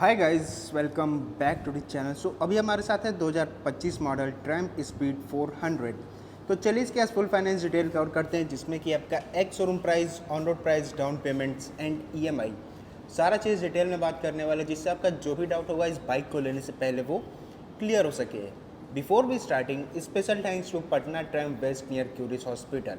Hi guys, welcome back to the channel. So अभी हमारे साथ है 2025 मॉडल ट्रैम्प स्पीड 400। तो चलिए इसके फुल फाइनेंस डिटेल कवर करते हैं, जिसमें कि आपका ex showroom price, on road price, down payments and EMI सारा चीज़ डिटेल में बात करने वाले, जिससे आपका जो भी डाउट होगा इस बाइक को लेने से पहले वो क्लियर हो सके। Before we starting, special thanks to Patna Triumph west near क्यूरिस हॉस्पिटल।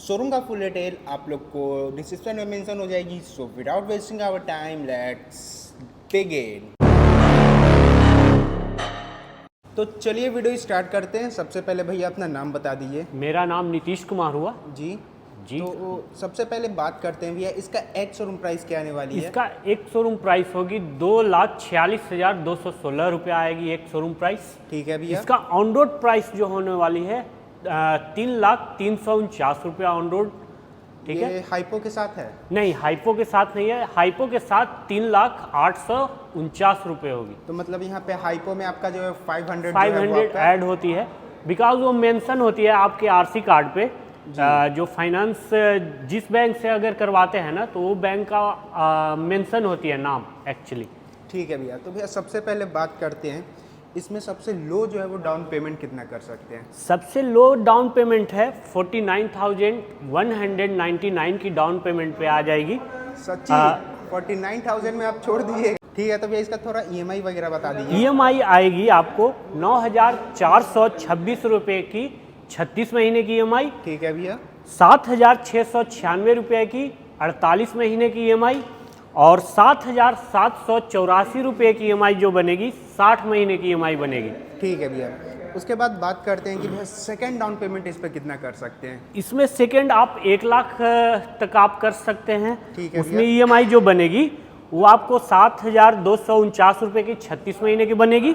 शोरूम का फुल डिटेल आप लोग को डिस्क्रिप्शन में मेंशन हो जाएगी। So without wasting our time, let's begin. तो चलिए वीडियो स्टार्ट करते हैं। सबसे पहले भैया अपना नाम बता दीजिए। मेरा नाम नीतीश कुमार हुआ जी जी। तो सबसे पहले बात करते हैं भैया, इसका एक शोरूम प्राइस क्या आने वाली है? इसका एक शोरूम प्राइस होगी 2,46,216 रुपये आएगी एक शोरूम प्राइस। ठीक है भैया। इसका ऑन रोड प्राइस जो होने वाली है 3,349 रुपया ऑन रोड। ठीक है, ये हाइपो के साथ है? नहीं, हाइपो के साथ नहीं है। हाइपो के साथ 3,849 रुपये होगी। तो मतलब यहाँ पे हाइपो में आपका जो है 500 ऐड होती है, बिकॉज वो मेंशन होती है आपके आरसी कार्ड पे। जो फाइनेंस जिस बैंक से अगर करवाते हैं ना, तो वो बैंक का मेंशन होती है नाम एक्चुअली। ठीक है भैया। तो भैया सबसे पहले बात करते हैं, इसमें सबसे लो जो है वो डाउन पेमेंट कितना कर सकते हैं? सबसे लो डाउन पेमेंट है 49,199 की डाउन पेमेंट पे आ जाएगी। सच्ची 49,000 में आप छोड़ दिए? ठीक है। तो भैया इसका थोड़ा ईएमआई वगैरह बता दीजिए। ईएमआई आएगी आपको 9,426 रुपये की 36 महीने की ईएमआई। ठीक है भैया। 7,696 रुपये की 48 महीने की ईएमआई, और 7,784 रुपये की ईएमआई जो बनेगी 60 महीने की ईएमआई बनेगी। ठीक है भैया। उसके बाद बात करते हैं कि भैया सेकेंड डाउन पेमेंट इस पर कितना कर सकते हैं? इसमें सेकेंड आप 1 लाख तक आप कर सकते हैं। ठीक है। उसमें ईएमआई जो बनेगी वो आपको 7,249 रुपये की 36 महीने की बनेगी,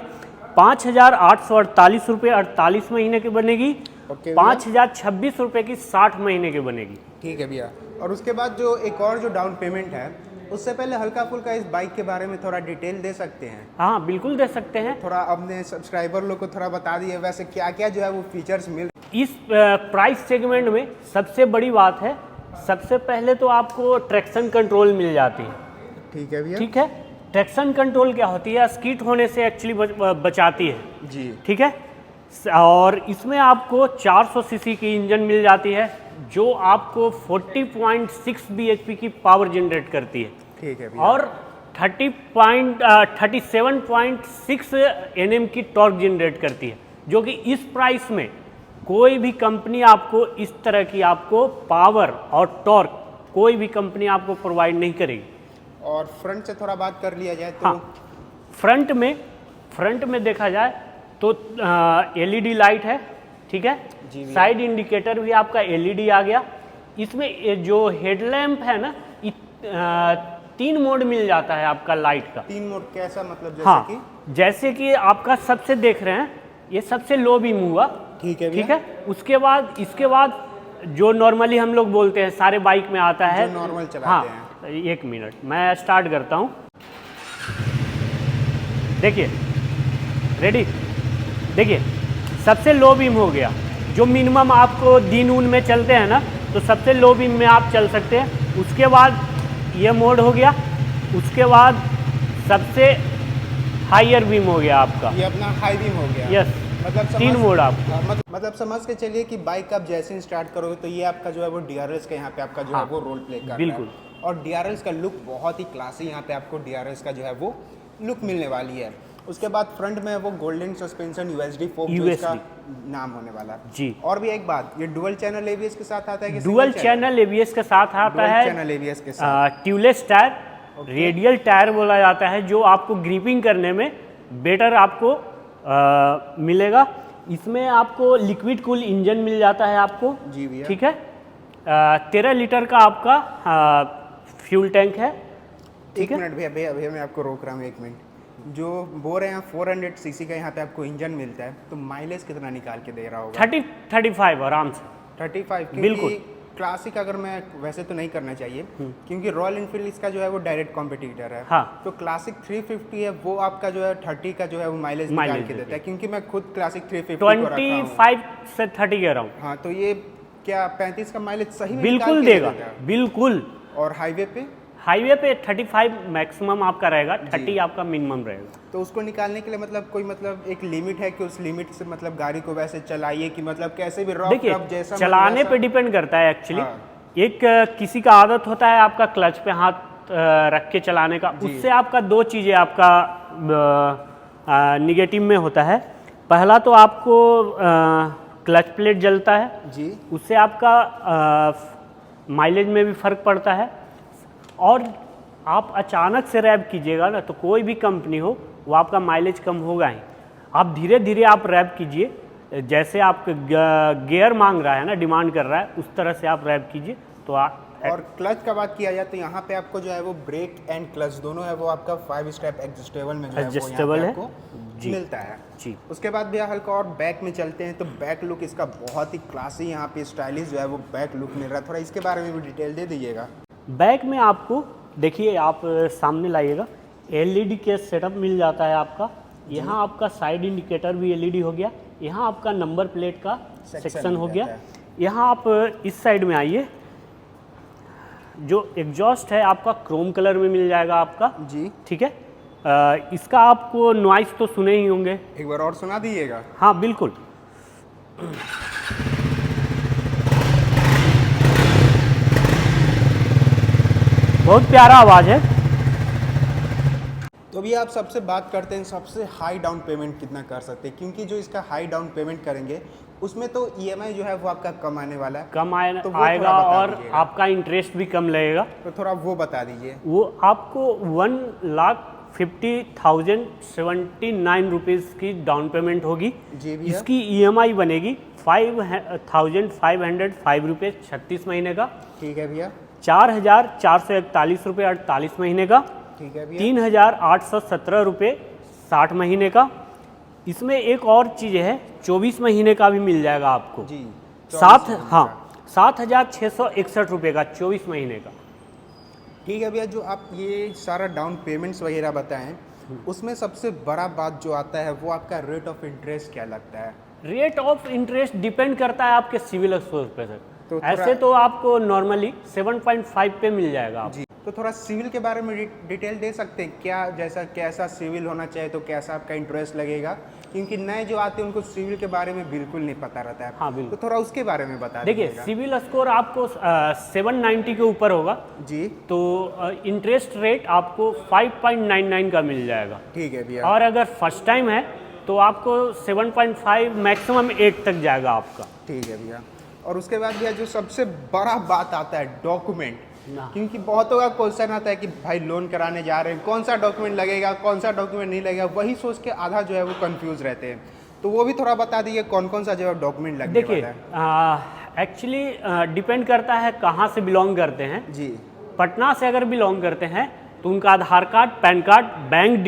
5,848 रुपये 48 महीने की बनेगी, 5,026 रुपये की 60 महीने की बनेगी। ठीक है भैया। और उसके बाद जो एक और जो डाउन पेमेंट है, उससे पहले हल्का फुल्का इस बाइक के बारे में थोड़ा डिटेल दे सकते हैं? हाँ, बिल्कुल दे सकते हैं। थोड़ा अपने सब्सक्राइबर लोग को थोड़ा बता दिए वैसे क्या क्या जो है वो फीचर्स मिल इस प्राइस सेगमेंट में। सबसे बड़ी बात है, सबसे पहले तो आपको ट्रैक्शन कंट्रोल मिल जाती है। ठीक है भैया। ठीक है। ट्रैक्शन कंट्रोल क्या होती है? स्किड होने से एक्चुअली बचाती है जी। ठीक है। और इसमें आपको 400 सीसी की इंजन मिल जाती है, जो आपको 40.6 bhp की पावर जनरेट करती है। ठीक है भैया। और 37.6 Nm की टॉर्क जनरेट करती है, जो कि इस प्राइस में कोई भी कंपनी आपको इस तरह की आपको पावर और टॉर्क कोई भी कंपनी आपको प्रोवाइड नहीं करेगी। और फ्रंट से थोड़ा बात कर लिया जाए तो? हाँ, फ्रंट में देखा जाए तो एलईडी लाइट है। ठीक है। साइड इंडिकेटर भी आपका एलईडी आ गया। इसमें जो हेडलैम्प है ना, 3 मोड मिल जाता है आपका लाइट का। 3 मोड कैसा मतलब? जैसे कि आपका सबसे देख रहे हैं, ये सबसे लो बीम हुआ। ठीक है। ठीक है। इसके बाद जो नॉर्मली हम लोग बोलते हैं सारे बाइक में आता है, जो नॉर्मल चलाते हैं। 1 मिनट मैं स्टार्ट करता हूँ। देखिए, रेडी? देखिए, सबसे लो बीम हो गया। जो मिनिमम आपको दिन उन में चलते हैं ना, तो सबसे लो बीम में आप चल सकते हैं। उसके बाद ये मोड हो गया। उसके बाद सबसे हायर बीम हो गया आपका। ये अपना हाई बीम हो गया। यस। मतलब 3 मोड आपको। मतलब समझ के चलिए कि बाइक आप जैसे ही स्टार्ट करोगे तो ये आपका जो है वो डीआरएस का यहाँ पे आपका जो है वो रोल प्ले कर रहा है। बिल्कुल। और डीआरएस का लुक बहुत ही क्लासी, यहाँ पे आपको डीआरएस का जो है वो लुक मिलने वाली है। उसके बाद फ्रंट में वो गोल्डन सस्पेंशन यूएसडी फोक जो इसका नाम होने वाला जी। और भी एक बात, ये डुअल चैनल एबीएस के साथ आता है कि डुअल चैनल एबीएस के साथ आता है। चैनल एबीएस के साथ ट्यूबलेस टायर, रेडियल टायर बोला जाता है, जो आपको ग्रिपिंग करने में बेटर आपको मिलेगा। इसमें आपको लिक्विड कूल इंजन मिल जाता है आपको। जी भैया। ठीक है। 13 लीटर का आपका फ्यूल टैंक है। एक मिनट भैया मैं आपको रोक रहा हूँ 1 मिनट। जो बोल रहे हैं 400 सीसी का यहाँ पे आपको इंजन मिलता है, तो माइलेज कितना निकाल के दे रहा होगा? 35 आराम से। 35? बिल्कुल। क्लासिक अगर मैं वैसे तो नहीं करना चाहिए, क्योंकि रॉयल इनफील्ड इसका जो है वो डायरेक्ट कॉम्पिटिटर है। हाँ। तो क्लासिक 350 है, वो आपका जो है 30 का जो है वो माइलेज निकाल के देता है, क्योंकि मैं खुद क्लासिक 350 25 से 30 कह रहा हूँ। हाँ, तो ये क्या 35 का माइलेज सही में बिल्कुल देगा? बिल्कुल। और हाईवे पे? हाईवे पे 35 मैक्सिमम आपका रहेगा, 30 आपका मिनिमम रहेगा। तो उसको निकालने के लिए मतलब कोई मतलब एक लिमिट है कि उस लिमिट से मतलब गाड़ी को वैसे चलाइए कि मतलब कैसे भी रफ देखिए रफ जैसा चलाने मतलब पे डिपेंड करता है एक्चुअली। हाँ। एक किसी का आदत होता है आपका क्लच पे हाथ रख के चलाने का, उससे आपका दो चीज़ें आपका निगेटिव में होता है। पहला तो आपको क्लच प्लेट जलता है जी, उससे आपका माइलेज में भी फर्क पड़ता है। और आप अचानक से रैप कीजिएगा ना तो कोई भी कंपनी हो वो आपका माइलेज कम होगा ही। आप धीरे धीरे आप रैप कीजिए, जैसे आप गियर मांग रहा है ना, डिमांड कर रहा है, उस तरह से आप रैप कीजिए तो और क्लच का बात किया जाए तो यहाँ पे आपको जो है वो ब्रेक एंड क्लच दोनों है वो आपका 5 स्टेप एडजस्टेबल में जो है वो यहाँ एडजस्टेबल पे है आपको जी। मिलता है जी। उसके बाद भैया हल्का और बैक में चलते हैं तो बैक लुक इसका बहुत ही क्लासी, यहाँ पे स्टाइलिश जो है वो बैक लुक मिल रहा है। थोड़ा इसके बारे में भी डिटेल दे दीजिएगा। बैक में आपको देखिए, आप सामने लाइएगा, एलईडी के सेटअप मिल जाता है आपका। यहाँ आपका साइड इंडिकेटर भी एलईडी हो गया, यहाँ आपका नंबर प्लेट का सेक्शन हो गया। यहाँ आप इस साइड में आइए, जो एग्जॉस्ट है आपका क्रोम कलर में मिल जाएगा आपका जी, ठीक है। इसका आपको नॉइस तो सुने ही होंगे, एक बार और सुना दीजिएगा। हाँ बिल्कुल। बहुत प्यारा आवाज़ है। तो भी आप सबसे बात करते हैं सबसे हाई डाउन पेमेंट कितना कर सकते हैं, क्योंकि जो इसका हाई डाउन पेमेंट करेंगे उसमें तो ईएमआई जो है वो आपका कम आने वाला है, कम तो वो आएगा थोड़ा बता और दीजिएगा। आपका इंटरेस्ट भी कम लगेगा। तो थोड़ा वो बता दीजिए। वो आपको 1,50,079 रुपीज़ की डाउन पेमेंट होगी। जी भैया। इसकी ईएमआई बनेगी 5,505 रुपये 36 महीने का। ठीक है भैया। 4,441 रुपये 48 महीने का। ठीक है भैया। 3,817 रुपये 60 महीने का। इसमें एक और चीज़ है, 24 महीने का भी मिल जाएगा आपको जी, 7,661 रुपये का 24 महीने का। ठीक है भैया। जो आप ये सारा डाउन पेमेंट्स वगैरह बताएं उसमें सबसे बड़ा बात जो आता है वो आपका रेट ऑफ इंटरेस्ट क्या लगता है? रेट ऑफ इंटरेस्ट डिपेंड करता है आपके सिविल स्कोर पे सर। तो ऐसे तो आपको नॉर्मली 7.5 पे मिल जाएगा आप। जी, तो थोड़ा सिविल के बारे में डिटेल दे सकते हैं क्या, जैसा कैसा सिविल होना चाहिए तो कैसा आपका इंटरेस्ट लगेगा, क्योंकि नए जो आते हैं उनको सिविल के बारे में बिल्कुल नहीं पता रहता है। हाँ बिल्कुल। तो थोड़ा उसके बारे में बता देखिए दीजिएगा। सिविल स्कोर आपको 790 के ऊपर होगा जी, तो इंटरेस्ट रेट आपको 5.99 का मिल जाएगा। ठीक है भैया। और अगर फर्स्ट टाइम है तो आपको 7.5 मैक्सिमम 8 तक जाएगा आपका। ठीक है भैया। और उसके बाद भैया जो सबसे बड़ा बात आता है डॉक्यूमेंट, क्योंकि बहुतों का क्वेश्चन आता है कि भाई लोन कराने जा रहे हैं कौन सा डॉक्यूमेंट लगेगा कौन सा डॉक्यूमेंट नहीं लगेगा, वही सोच के आधा जो है वो कंफ्यूज रहते हैं। तो वो भी थोड़ा बता दीजिए कौन कौन सा जो है डॉक्यूमेंट लगने देखिए वाला है। एक्चुअली डिपेंड करता है कहाँ से बिलोंग करते हैं। जी, पटना से अगर बिलोंग करते हैं तो उनका Aadhaar card, PAN card, bank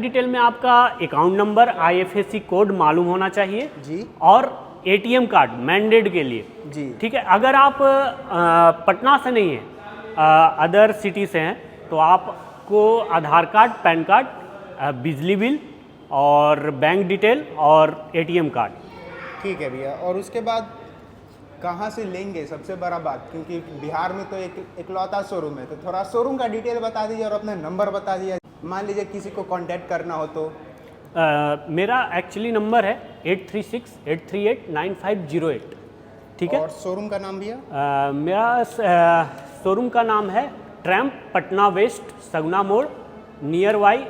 detail में आपका अकाउंट नंबर, IFSC कोड मालूम होना चाहिए जी, और ATM कार्ड मैंडेट के लिए। जी, ठीक है। अगर आप पटना से नहीं हैं, अदर सिटी से हैं, तो आपको आधार कार्ड, पैन कार्ड, बिजली बिल और बैंक डिटेल और ATM कार्ड। ठीक है भैया। और उसके बाद कहाँ से लेंगे सबसे बड़ा बात, क्योंकि बिहार में तो एक इकलौता शोरूम है, तो थोड़ा शोरूम का डिटेल बता दीजिए और अपना नंबर बता दीजिए, मान लीजिए किसी को कांटेक्ट करना हो तो। मेरा एक्चुअली नंबर है 836-838-9508। ठीक है। और शोरूम का नाम भैया? मेरा शोरूम का नाम है ट्रैम्प पटना वेस्ट, सगुना मोड़, नियर बाई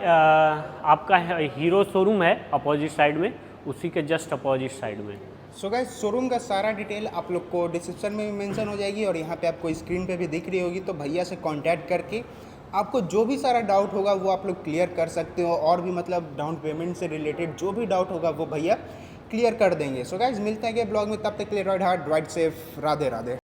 आपका हीरो शोरूम है अपोजिट साइड में, उसी के जस्ट अपोजिट साइड में। सो गाइस शोरूम का सारा डिटेल आप लोग को डिस्क्रिप्शन में भी मेंशन हो जाएगी और यहाँ पे आपको स्क्रीन पे भी दिख रही होगी, तो भैया से कांटेक्ट करके आपको जो भी सारा डाउट होगा वो आप लोग क्लियर कर सकते हो, और भी मतलब डाउन पेमेंट से रिलेटेड जो भी डाउट होगा वो भैया क्लियर कर देंगे। सो गाइस मिलते हैं अगले ब्लॉग में, तब तक के लिए ride hard ride safe, Radhe Radhe.